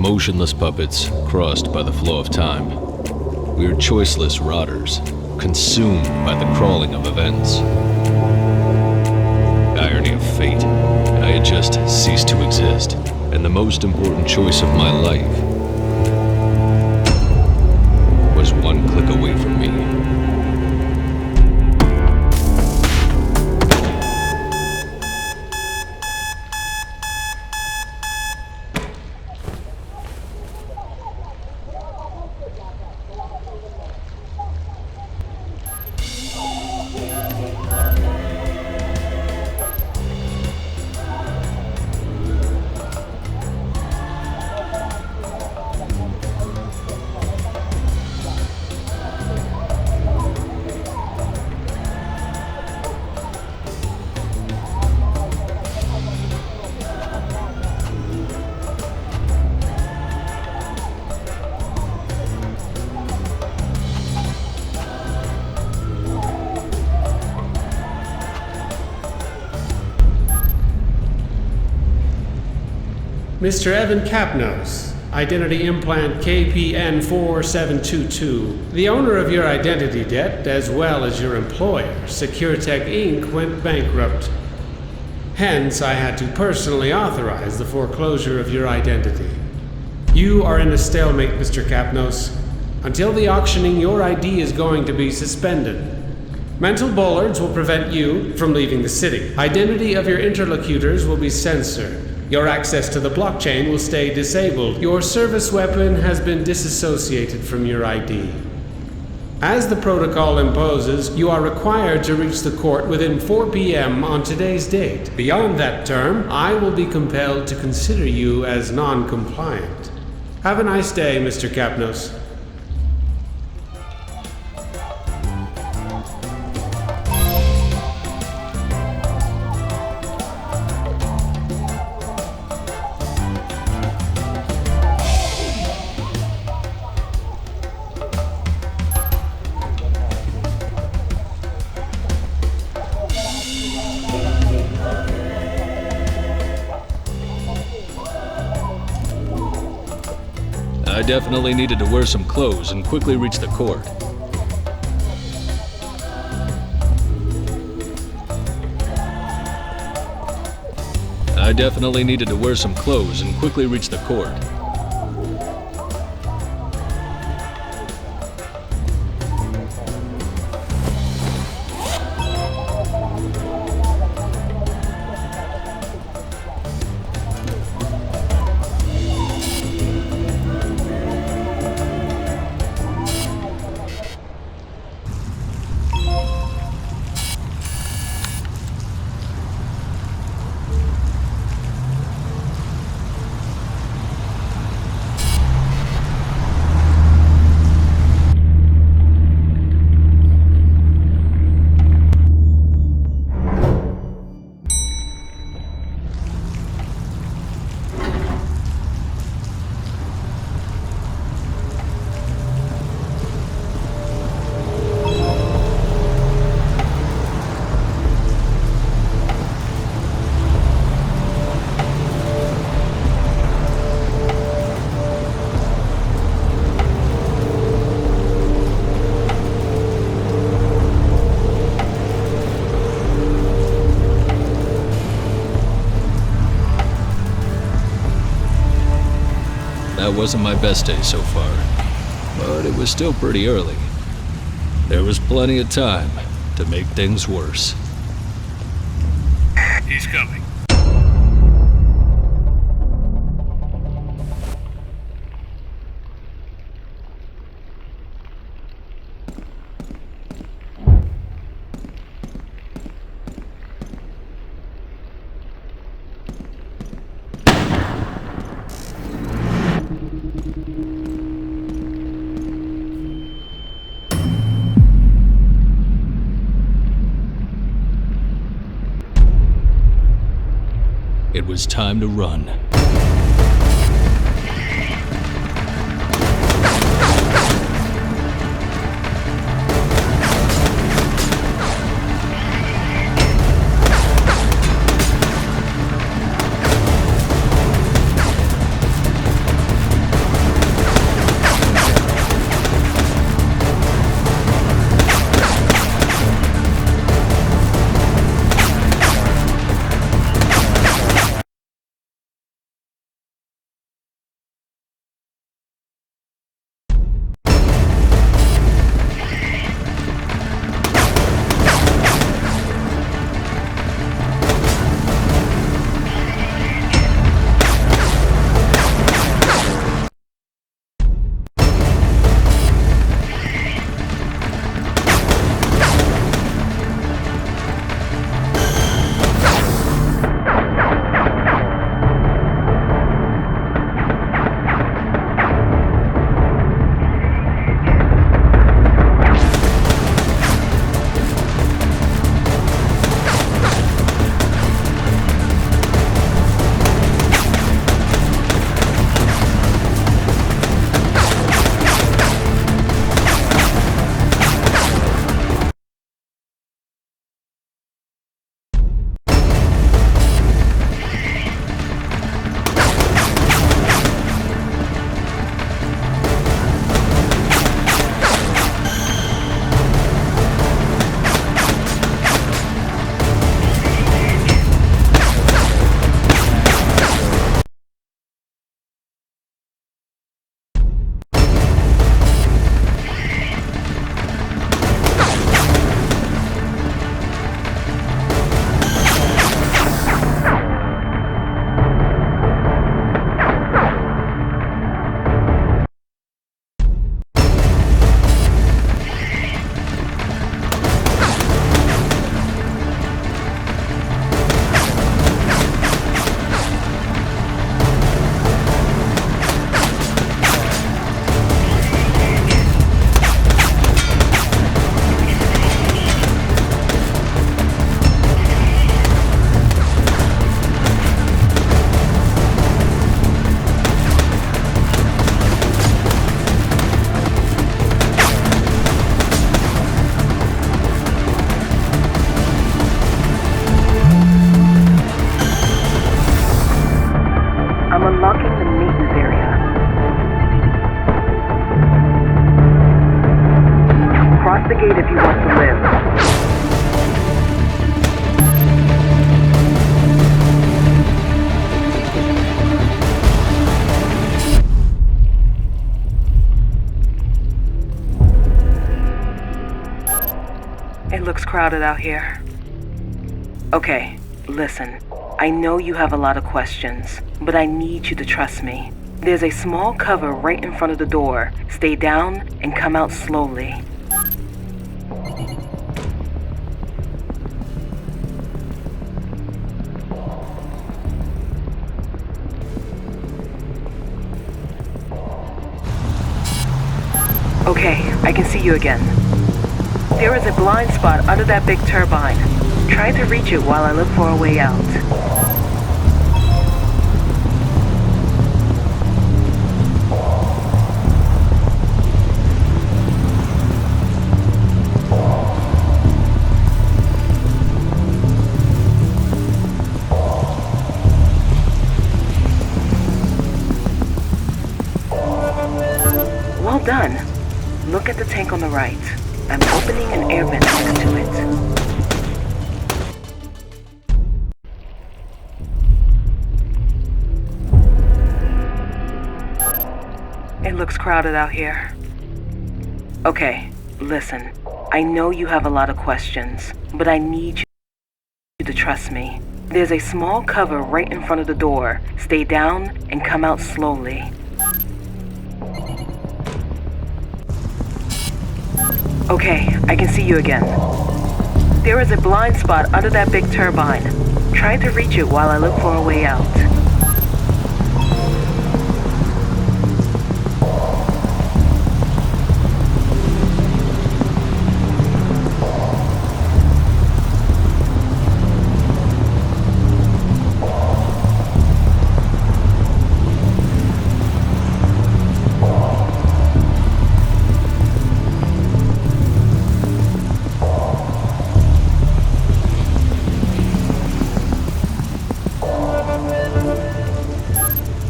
motionless puppets crossed by the flow of time. We are choiceless rotters, consumed by the crawling of events. Irony of fate, I had just ceased to exist, and the most important choice of my life was one click away from me. Mr. Evan Capnos, Identity Implant KPN4722. The owner of your identity debt, as well as your employer, SecureTech Inc., went bankrupt. Hence, I had to personally authorize the foreclosure of your identity. You are in a stalemate, Mr. Capnos. Until the auctioning, your ID is going to be suspended. Mental bollards will prevent you from leaving the city. Identity of your interlocutors will be censored. Your access to the blockchain will stay disabled. Your service weapon has been disassociated from your ID. As the protocol imposes, you are required to reach the court within 4 p.m. on today's date. Beyond that term, I will be compelled to consider you as non-compliant. Have a nice day, Mr. Capnos. I definitely needed to wear some clothes and quickly reach the court. I definitely needed to wear some clothes and quickly reach the court. That wasn't my best day so far, but it was still pretty early. There was plenty of time to make things worse. He's coming. It was time to run. gate if you want to live. It looks crowded out here. Okay, listen. I know you have a lot of questions, but I need you to trust me. There's a small cover right in front of the door. Stay down and come out slowly. Okay, I can see you again. There is a blind spot under that big turbine. Try to reach it while I look for a way out. Well done. Look at the tank on the right. I'm opening an air vent next to it. It looks crowded out here. Okay, listen. I know you have a lot of questions, but I need you to trust me. There's a small cover right in front of the door. Stay down and come out slowly. Okay, I can see you again. There is a blind spot under that big turbine. Try to reach it while I look for a way out.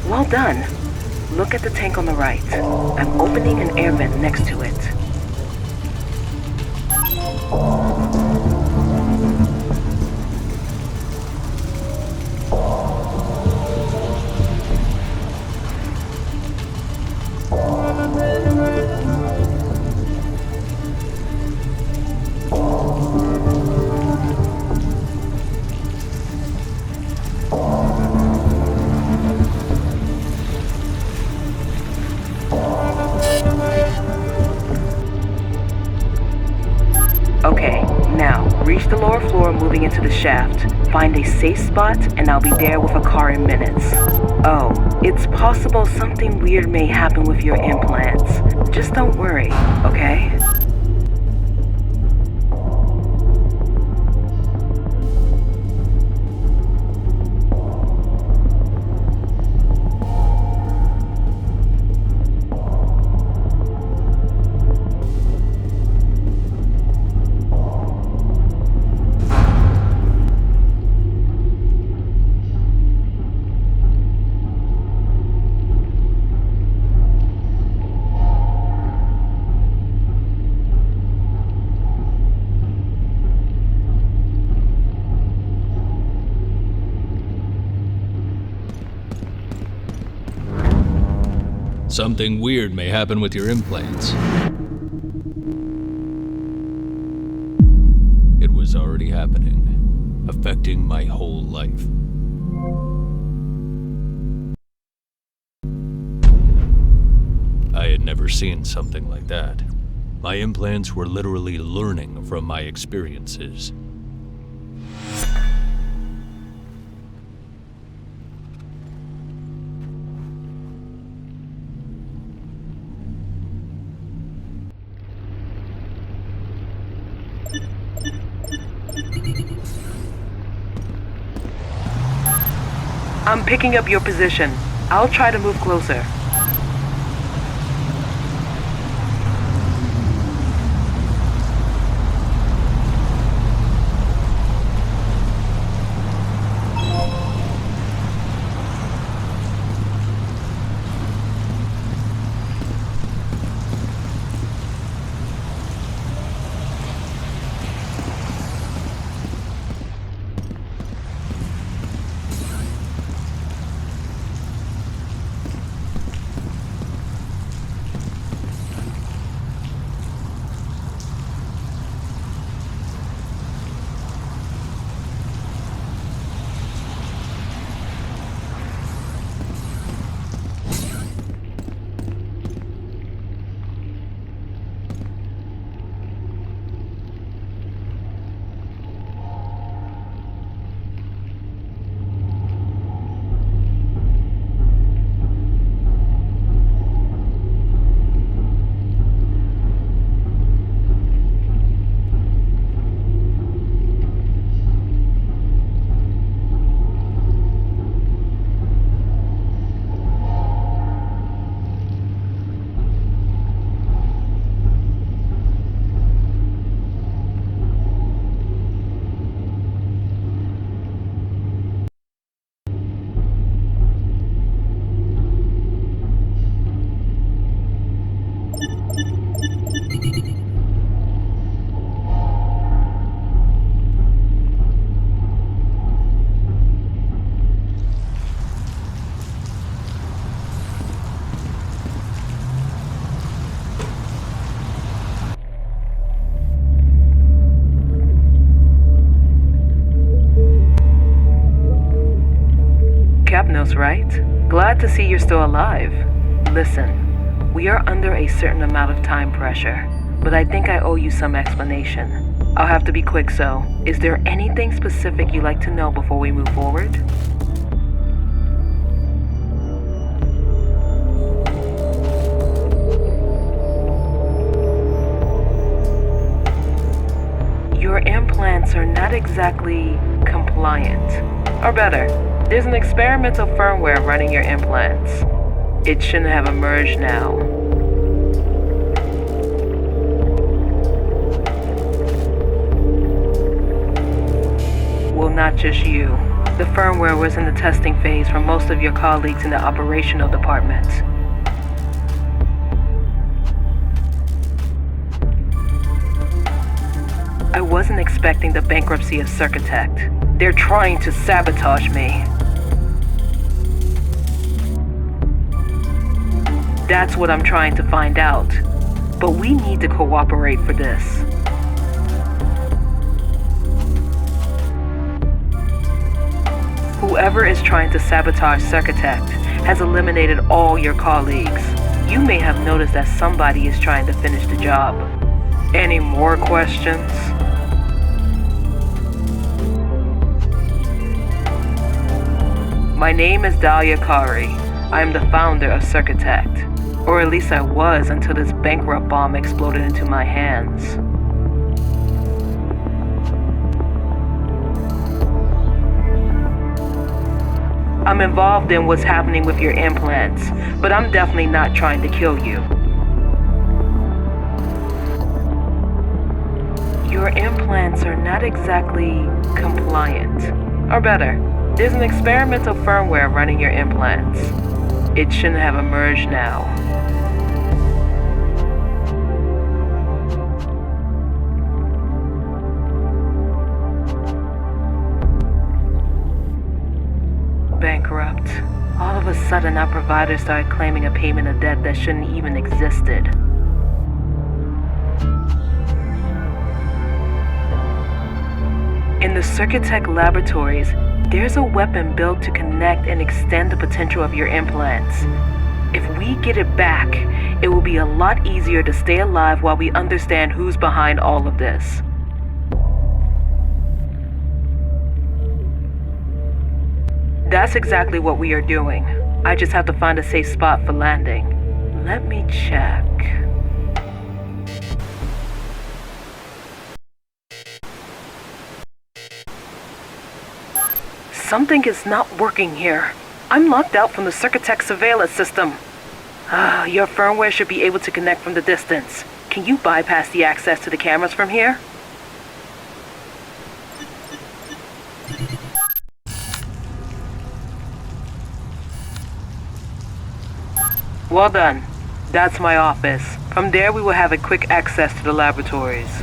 Well done. Look at the tank on the right. I'm opening an air vent next to it. Okay, now, reach the lower floor moving into the shaft. Find a safe spot and I'll be there with a car in minutes. Oh, it's possible something weird may happen with your implants. Just don't worry, okay? Something weird may happen with your implants. It was already happening, affecting my whole life. I had never seen something like that. My implants were literally learning from my experiences. I'm picking up your position. I'll try to move closer. close, right? Glad to see you're still alive. Listen, we are under a certain amount of time pressure, but I think I owe you some explanation. I'll have to be quick, so is there anything specific you'd like to know before we move forward? Your implants are not exactly compliant. Or better, there's an experimental firmware running your implants. It shouldn't have emerged now. Well, not just you. The firmware was in the testing phase for most of your colleagues in the operational department. I wasn't expecting the bankruptcy of Circutect. They're trying to sabotage me. That's what I'm trying to find out. But we need to cooperate for this. Whoever is trying to sabotage Circutect has eliminated all your colleagues. You may have noticed that somebody is trying to finish the job. Any more questions? My name is Dahlia Kari. I am the founder of Circutect. Or at least I was until this bankrupt bomb exploded into my hands. I'm involved in what's happening with your implants, but I'm definitely not trying to kill you. Your implants are not exactly compliant. Or better, there's an experimental firmware running your implants. It shouldn't have emerged now. Bankrupt. All of a sudden, our provider started claiming a payment of debt that shouldn't even existed. In the Circutech laboratories, there's a weapon built to connect and extend the potential of your implants. If we get it back, it will be a lot easier to stay alive while we understand who's behind all of this. That's exactly what we are doing. I just have to find a safe spot for landing. Let me check. Something is not working here. I'm locked out from the Circutech surveillance system. Your firmware should be able to connect from the distance. Can you bypass the access to the cameras from here? Well done. That's my office. From there we will have a quick access to the laboratories.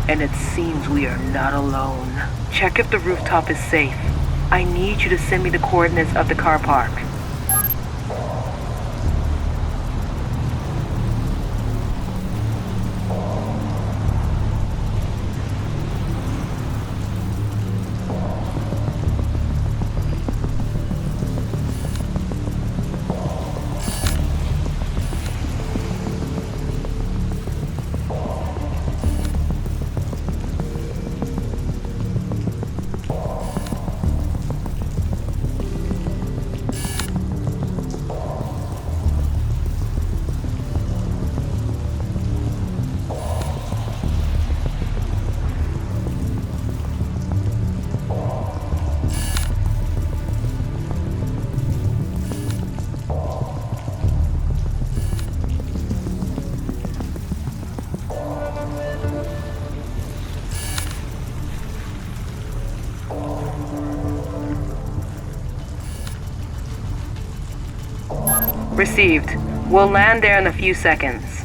And it seems we are not alone. Check if the rooftop is safe. I need you to send me the coordinates of the car park. Received. We'll land there in a few seconds.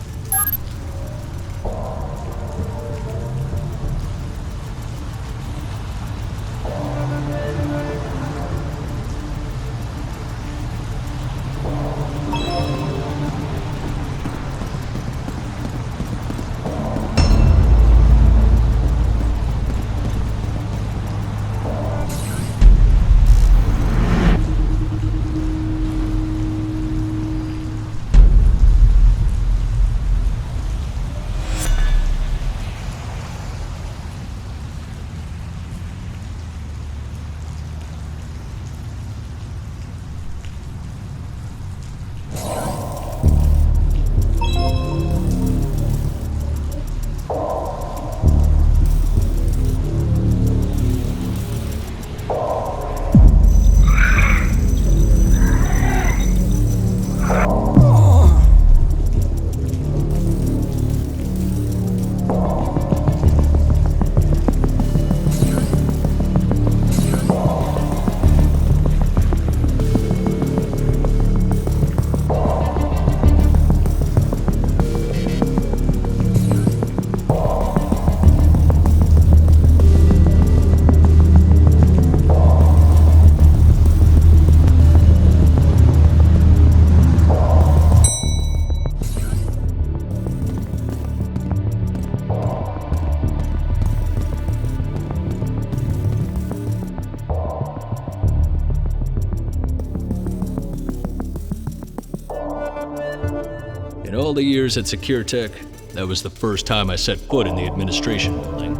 In all the years at SecureTech, that was the first time I set foot in the administration building.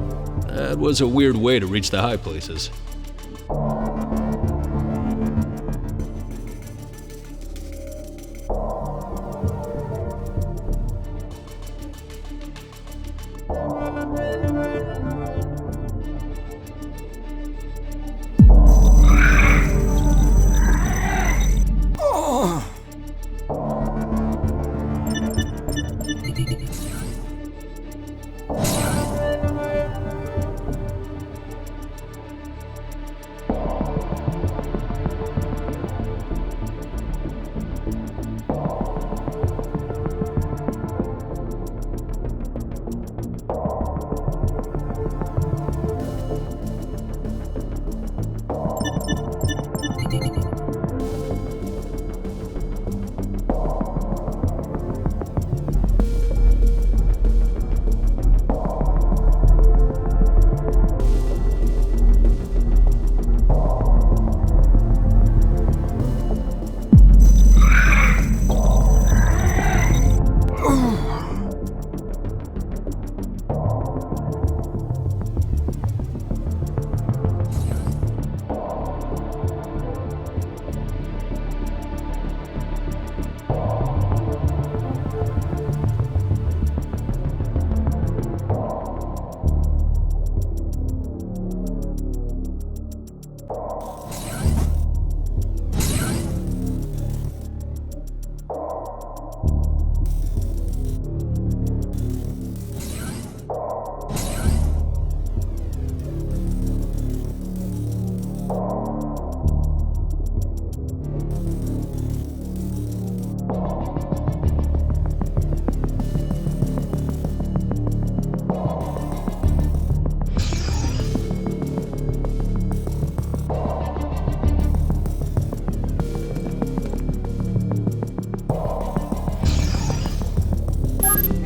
That was a weird way to reach the high places.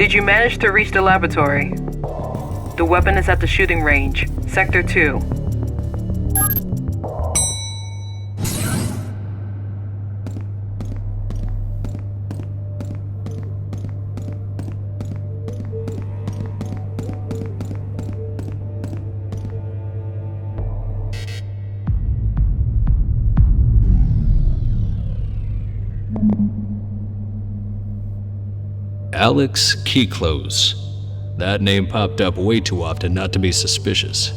Did you manage to reach the laboratory? The weapon is at the shooting range, Sector 2. Alex Keyclose. That name popped up way too often not to be suspicious.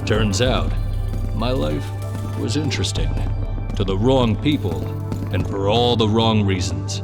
Turns out, my life was interesting. To the wrong people, and for all the wrong reasons.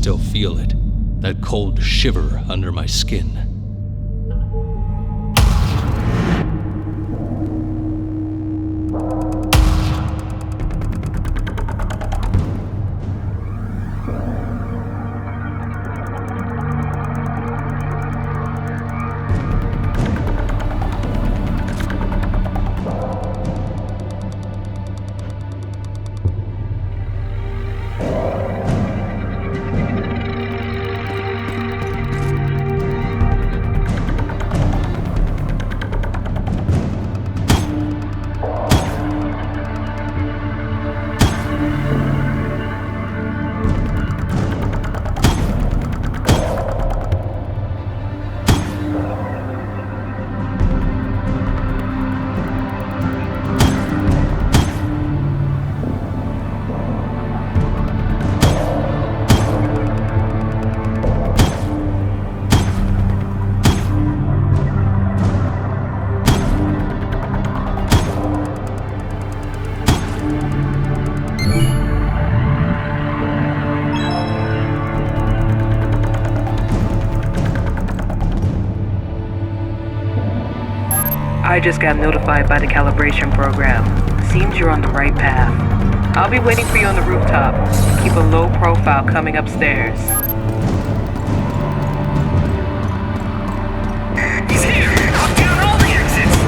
still feel it, that cold shiver under my skin. I just got notified by the calibration program. Seems you're on the right path. I'll be waiting for you on the rooftop. Keep a low profile coming upstairs. He's here! Knock down all the exits!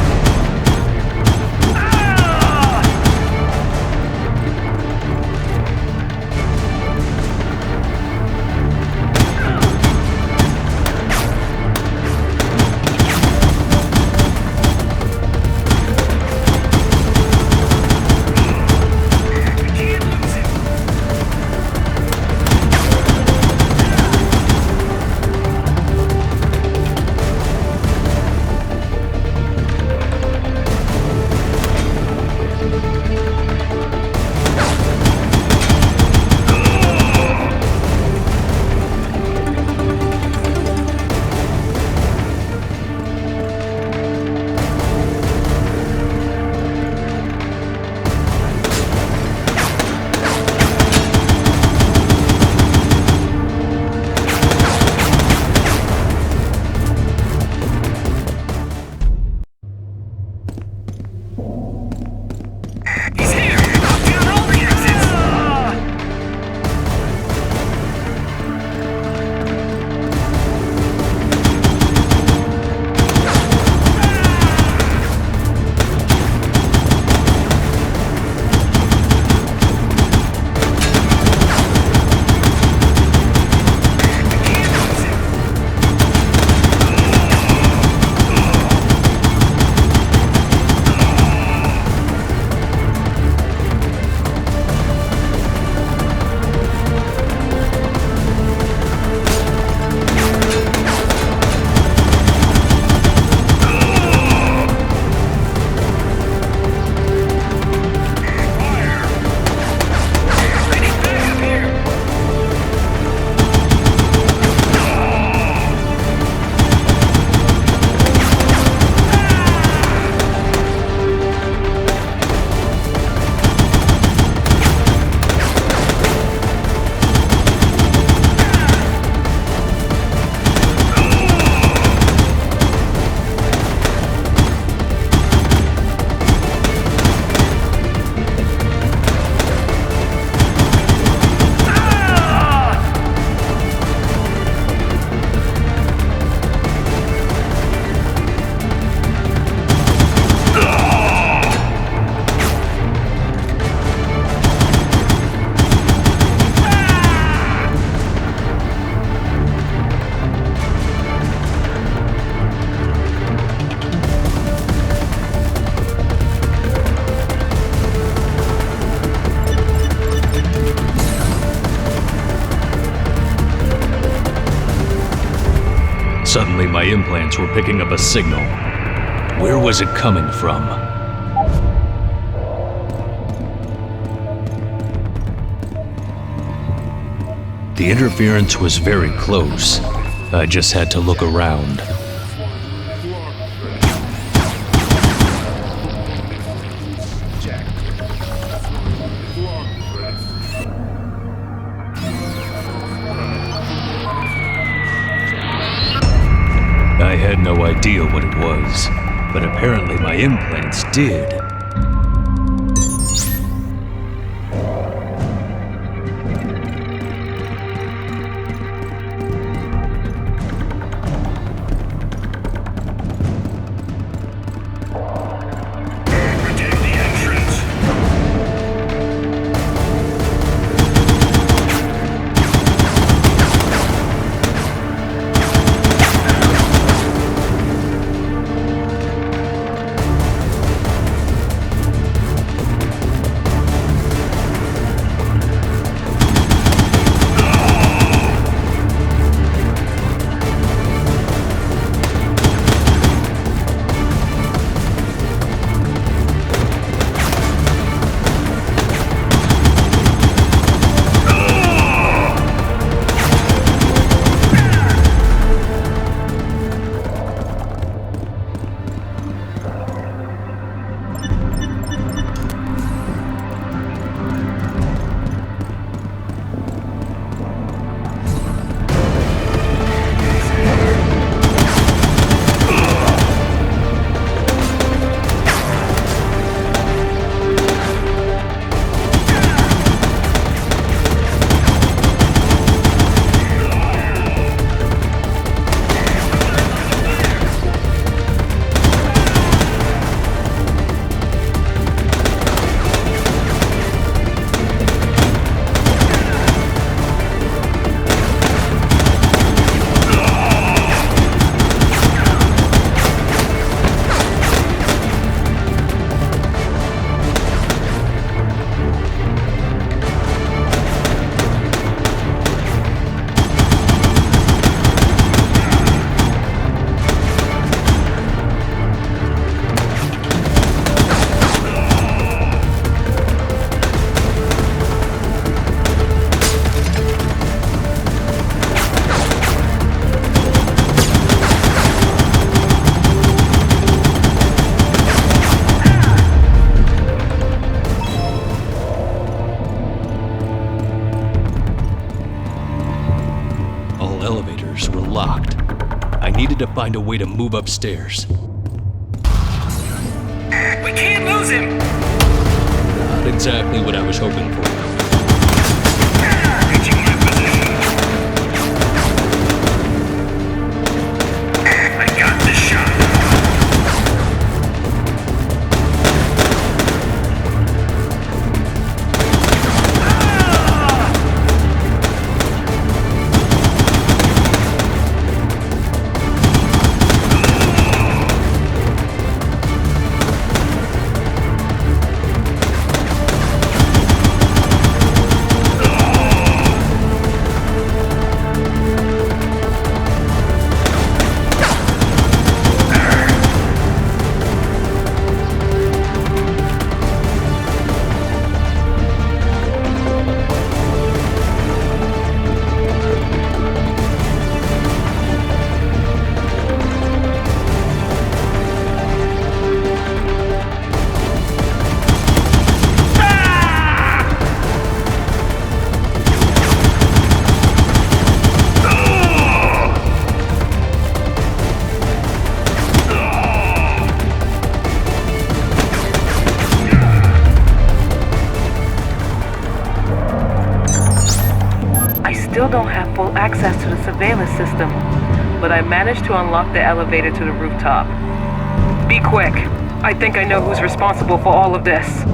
Suddenly, my implants were picking up a signal. Where was it coming from? The interference was very close. I just had to look around. had no idea what it was, but apparently my implants did. Protect the entrance. Elevators were locked. I needed to find a way to move upstairs. We can't lose him! Not exactly what I was hoping for. Reaching my position. I got the shot. Still don't have full access to the surveillance system, but I managed to unlock the elevator to the rooftop. Be quick. I think I know who's responsible for all of this.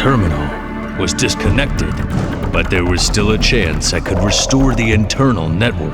terminal was disconnected, but there was still a chance I could restore the internal network.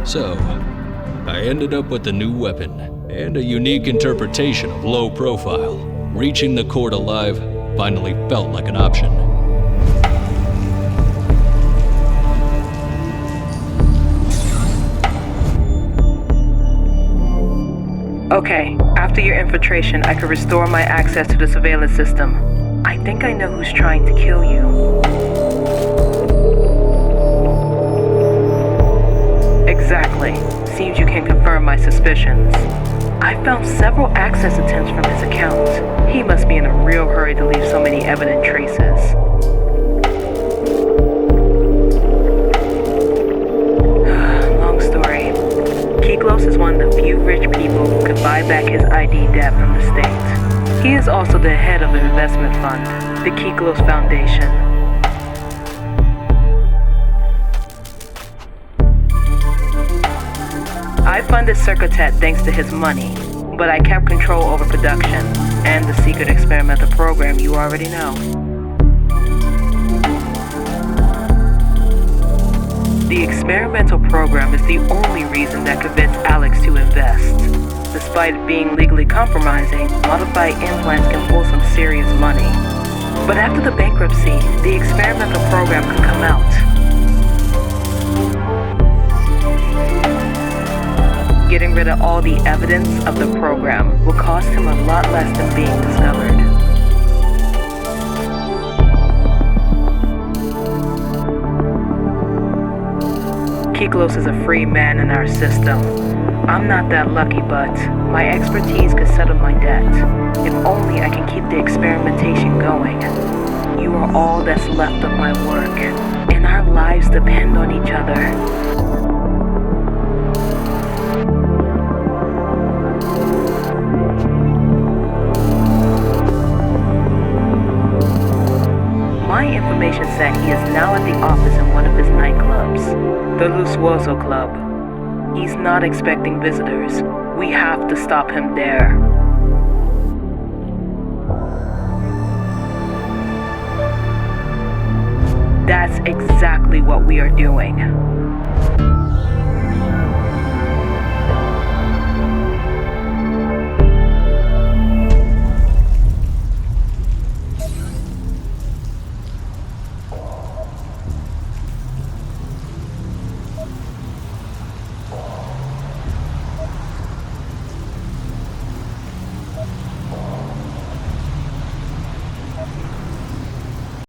So, I ended up with a new weapon and a unique interpretation of low profile. Reaching the court alive finally felt like an option. Okay, after your infiltration, I could restore my access to the surveillance system. I think I know who's trying to kill you. Exactly. Seems you can confirm my suspicions. I found several access attempts from his account. He must be in a real hurry to leave so many evident traces. Long story. Kiklos is one of the few rich people who could buy back his ID debt from the state. He is also the head of an investment fund, the Kiklos Foundation. I funded Circuitet thanks to his money, but I kept control over production and the secret experimental program you already know. The experimental program is the only reason that convinced Alex to invest. Despite it being legally compromising, modified implants can pull some serious money. But after the bankruptcy, the experimental program could come out. Getting rid of all the evidence of the program will cost him a lot less than being discovered. Kiklos is a free man in our system. I'm not that lucky, but my expertise could settle my debt. If only I can keep the experimentation going. You are all that's left of my work, and our lives depend on each other. My information said he is now at the office in one of his nightclubs, the Lusuoso Club. He's not expecting visitors. We have to stop him there. That's exactly what we are doing.